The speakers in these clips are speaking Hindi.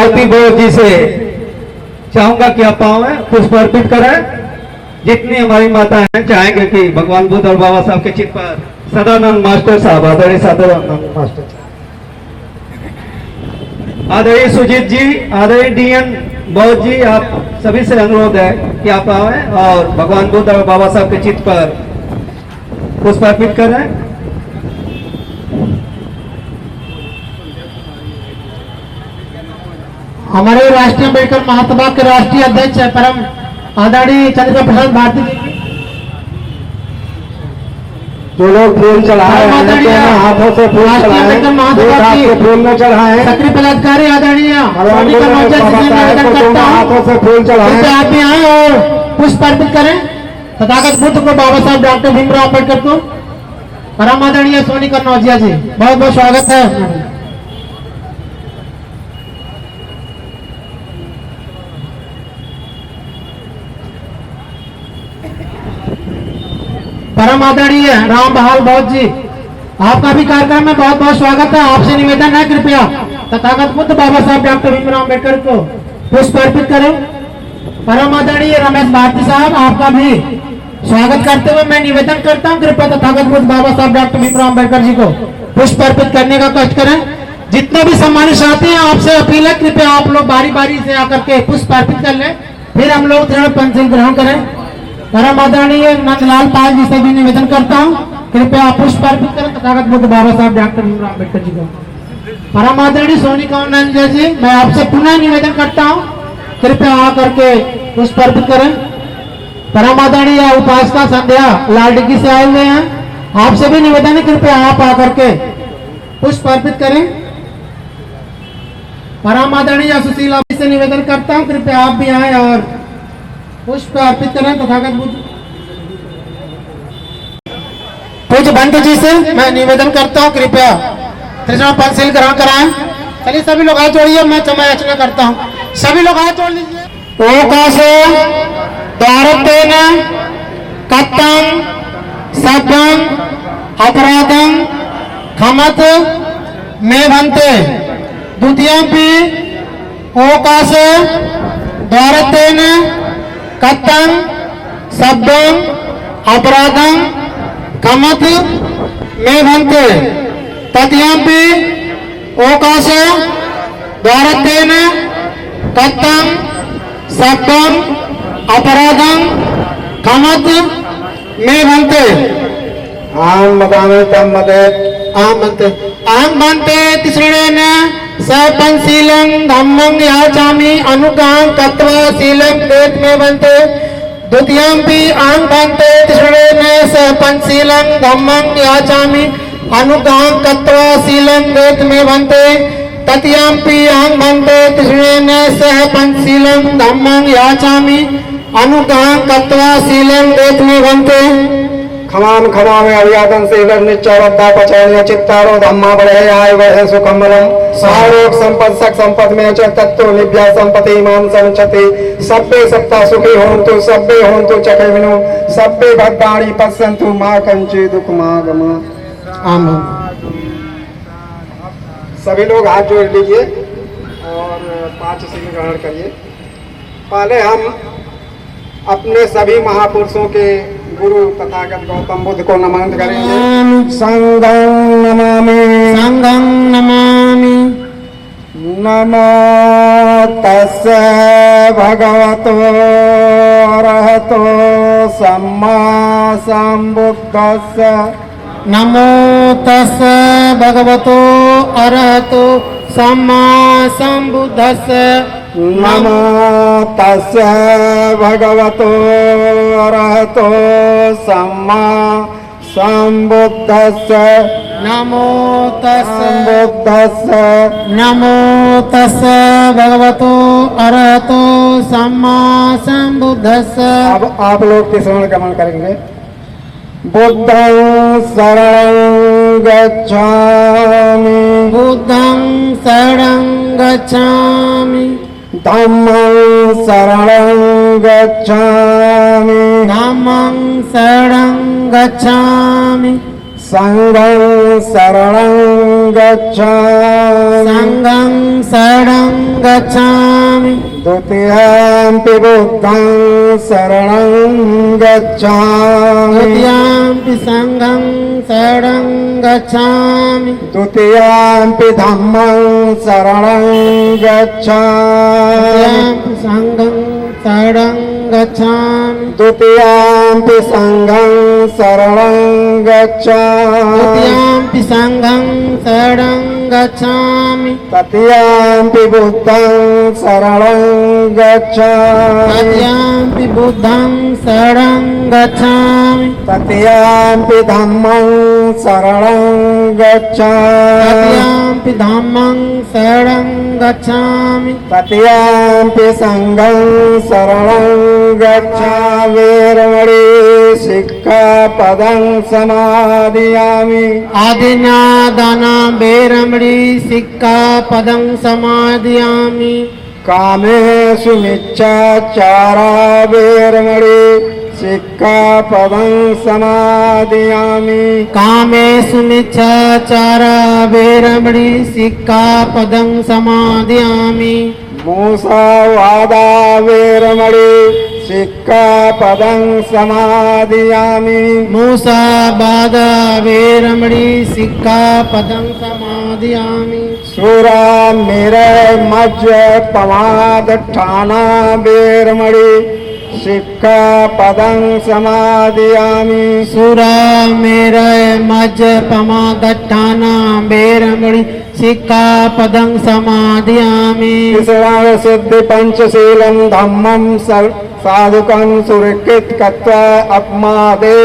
लीलावती बोध जी से चाहूंगा कि आप पाओ पुष्प अर्पित करें। जितनी हमारी माता हैं चाहेंगे कि भगवान बुद्ध और बाबा साहब के चित्र पर सदानंद मास्टर साहब, आदरणीय सदानंद मास्टर, आदरणीय सुजीत जी, आदरणीय डीएन बौद्ध जी, आप सभी से अनुरोध है कि आप आए और भगवान बुद्ध और बाबा साहब के चित्र पर पुष्प अर्पित करें। हमारे राष्ट्रीय अम्बेडकर महासभा के राष्ट्रीय अध्यक्ष है परम आदरणीय चंद्र प्रसाद भारती जी, जो लोग फूल चढ़ाए हाथों से फूल चढ़ाए, सक्रिय पदाधिकारी आदरणीय हाथों से फूल चढ़ाए, आप भी आए और पुष्प अर्पित करें तथागत बुद्ध को, बाबा साहब डॉक्टर भीमराव अम्बेडकर को। परम आदरणीय सोनी कन्नौजिया जी, बहुत बहुत स्वागत है। परम आदरणीय राम बहाल बौद्ध जी, आपका भी कार्यक्रम में बहुत बहुत स्वागत है। आपसे निवेदन है कृपया तथागत बुद्ध बाबा साहब डॉक्टर भीमराव अम्बेडकर को पुष्प अर्पित करें। परम आदरणीय रमेश भारती साहब, आपका भी स्वागत करते हुए मैं निवेदन करता हूं कृपया तथागत बुद्ध बाबा साहब डॉक्टर भीमराव अम्बेडकर जी को पुष्प अर्पित करने का कष्ट करें। जितने भी सम्मानित साथी हैं आपसे अपील है कृपया आप लोग बारी बारी से आकर के पुष्प अर्पित कर लें, फिर हम लोग तृण पंचिल ग्रहण करें। परम आदरणीय नंदलाल पाल जी से भी निवेदन करता हूं कृपया आप पुष्प अर्पित करें तथागत बुद्ध बाबा साहब डॉक्टर भीमराव अम्बेडकर जी को। परम आदरणीय सोनी कौनंजय जी, मैं आपसे पुनः निवेदन करता हूं कृपया आकर के पुष्प अर्पित करें। परम आदरणीय उपासना संध्या लालडिगी से आए हुए हैं, आपसे भी निवेदन है कृपया आप आकर के पुष्प अर्पित करें। परम आदरणीय सुशीला से निवेदन करता हूं कृपया आप भी आए और पुष्प अर्पित करें तथागत बुद्ध। पूज्य भंत जी से मैं निवेदन करता हूं कृपया त्रिजोण पंचशील ग्रहण कराएं। चलिए सभी लोग हाथ जोड़िए, मैं समय अर्चना करता हूं। सभी लोग हाथ जोड़ लीजिए। ओकाशो द्वारतेन कत्तं सभ्यं अपराधं क्षमत मे भन्ते। द्वितीयंपि ओकाशो द्वारतेन कत्तं सभ्यं अपराधं क्षमत मे भन्ते। तृतीयंपि ओकाशो द्वारतेन कत्तं सभ्यं अपराधं क्षमत मे भन्ते। आम मदामे तम मदे आम भन्ते तिसृणेन सपंशीलं धम्मं याचामि अनुगां तत्वा शीलं वेद मे भन्ते। द्वितीयंपि आं भन्ते तिसृणेन सपंशीलं धम्मं याचामि अनुगां तत्वा शीलं वेद मे भन्ते। तृतीयंपि आं भन्ते तिसृणेन सपंशीलं धम्मं याचामि अनुगां तत्वा शीलं वेद मे भन्ते। खमाम खमामे अभियातन से निश्चरद्धा पचय चित्तारो धम्मा बढ़े आय बढ़े सुखमलम सारोग संपद सक संपद में च तत्व निभ्या संपत्ति मान संचति। सब्बे सत्ता सुखी होन्तु सब्बे होन्तु चखे विनु सब्बे भद्राणि पश्यन्तु मा कंचे दुख मागम। आमीन। सभी लोग हाथ जोड़ लीजिए और 5 शील ग्रहण करिए। पहले हम अपने सभी महापुरुषों के गुरु तथागत गौतम बुद्ध को नमन करेंगे। संघं नमामि संघं नमामि। नमो तस्से भगवतो अरहतो सम्मा संबुद्धस्से। नमो तस्से भगवतो अरहतो सम्मा संबुद्धस्से। नमो तस्से भगवतो अरहतो सम्मा संबुद्धस्से। नमो तस्से बुद्धस्से। नमो तस्से भगवतो अरहतो सम्मा संबुद्धस्से। अब आप लोग तीसरा गमन करेंगे। बुद्धं शरणं गच्छामि। बुद्धं शरणं गच्छामि। धम्मं शरणं गच्छामि। धम्मं शरणं गच्छामि। संघं शरणं गच्छामि संघं शरणं गच्छामि द्वितीयंपि बुद्धं शरणं गच्छामि द्वितीयंपि संघं शरणं गच्छामि द्वितीयंपि धम्मं शरणं गच्छामि द्वितीयंपि संघं शरणं गच्छामि द्वितीयंपि संघं शरणं गच्छामि द्वितीयंपि संघं शरणं गच्छामि तृतीयंपि बुद्धं शरणं गच्छामि तृतीयंपि बुद्धं शरणं गच्छामि तृतीयंपि धम्मं शरणं गच्छामि तृतीयंपि धम्मं शरणं गच्छामि तृतीयंपि संघं शरणं गच्छामि वेरमणि सिक्खापदं समादयामि आदिनादाना वेरमणि सिक्खापदं समादयामि कामेषु मिच्छाचारा वेरमणि सिक्खापदं समादयामि कामेषु मिच्छाचारा वेरमणि सिक्खापदं समादयामि मूसावादा वेरमणि सिक्खापदं समादयामि मूसावादा वेरमणि सिक्खापदं समादयामि सुरामेरय मज्ज पमादठाना वेरमणि सिक्खापदं समादयामि सुरा मेरय मज पमादट्ठाना वेरमणि सिक्खापदं समादयामि श्रवण सिद्धि पंचशीलं धम्मं साधुकं सुरक्षित कत्वा अपमादे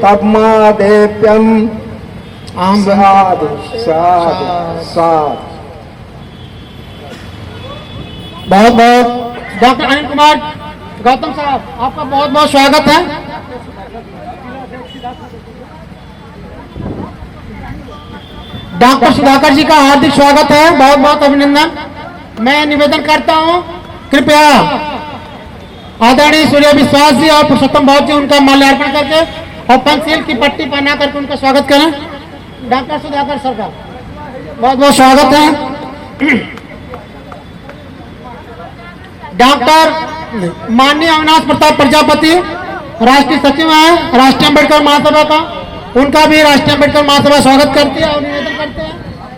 तब्मादेप्यम् साधु साधु साधु। बहुत बहुत डॉक्टर अनिल कुमार गौतम साहब आपका बहुत बहुत स्वागत है। डॉक्टर सुधाकर जी का हार्दिक स्वागत है, बहुत बहुत अभिनंदन। मैं निवेदन करता हूं कृपया आदरणीय सूर्य विश्वास जी और पुरुषोत्तम भाव जी उनका माल्यार्पण करके और पंचशील की पट्टी पहना करके उनका स्वागत करें। डॉक्टर सुधाकर सर का बहुत बहुत स्वागत है। डॉक्टर माननीय अविनाश प्रताप प्रजापति राष्ट्रीय सचिव हैं राष्ट्रीय अम्बेडकर महासभा का, उनका भी राष्ट्रीय अम्बेडकर महासभा स्वागत करती है और निवेदन करते हैं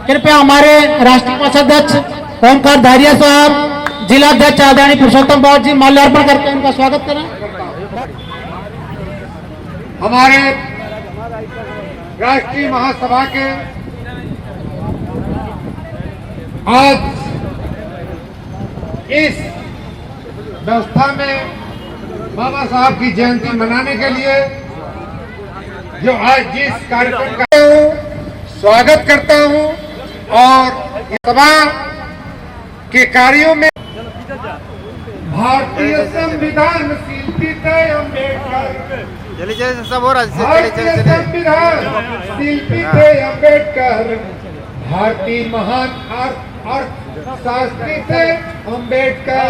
कृपया हमारे राष्ट्रीय कोषाध्यक्ष ओमकार धारिया साहब, जिलाध्यक्ष आदरणीय पुरुषोत्तम भाव जी माल्यार्पण करके उनका स्वागत करें। हमारे राष्ट्रीय महासभा के आज इस व्यवस्था में बाबा साहब की जयंती मनाने के लिए जो आज जिस कार्यक्रम का स्वागत करता हूं और सभा के कार्यों में भारतीय संविधान शिल्पी थे अम्बेडकर, सब हो रहा है भारतीय संविधान शिल्पी थे अम्बेडकर, भारतीय महान अर्थशास्त्री थे अम्बेडकर,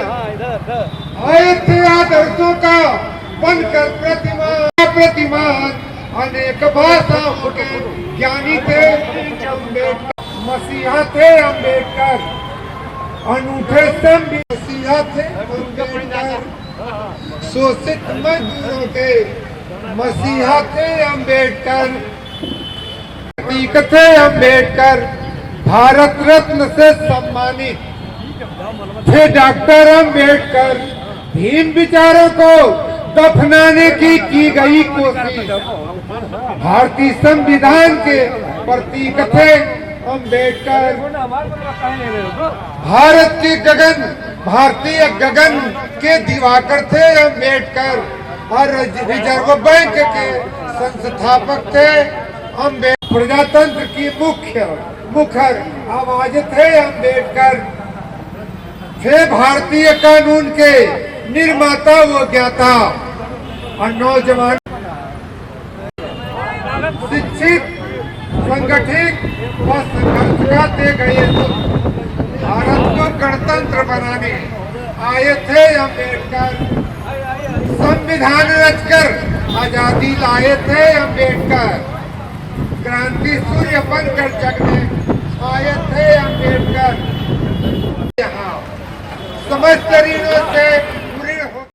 आए थे आदर्शों का बनकर प्रतिमान अनेक भाषाओं के ज्ञानी थे अम्बेडकर, मसीहा थे अम्बेडकर, अनूठे मसीहा थे अम्बेडकर, शोषित मजदूरों के मसीहा थे अम्बेडकर, प्रतीक थे अम्बेडकर, भारत रत्न से सम्मानित थे डॉक्टर अम्बेडकर, हीन विचारों को दफनाने की गई कोशिश भारतीय संविधान के प्रतीक थे अम्बेडकर, भारत के गगन भारतीय गगन के दिवाकर थे अम्बेडकर और रिजर्व बैंक के संस्थापक थे अम्बेडकर, प्रजातंत्र की मुखर आवाज थे अम्बेडकर, थे भारतीय कानून के निर्माता व ज्ञाता और नौजवान शिक्षित संगठित व संघर्ष करते गए भारत को गणतंत्र बनाने आए थे अम्बेडकर, संविधान रचकर आजादी लाए थे अम्बेडकर, क्रांति सूर्य बनकर जगने आए थे अम्बेडकर। यहाँ समस्त ऋणों से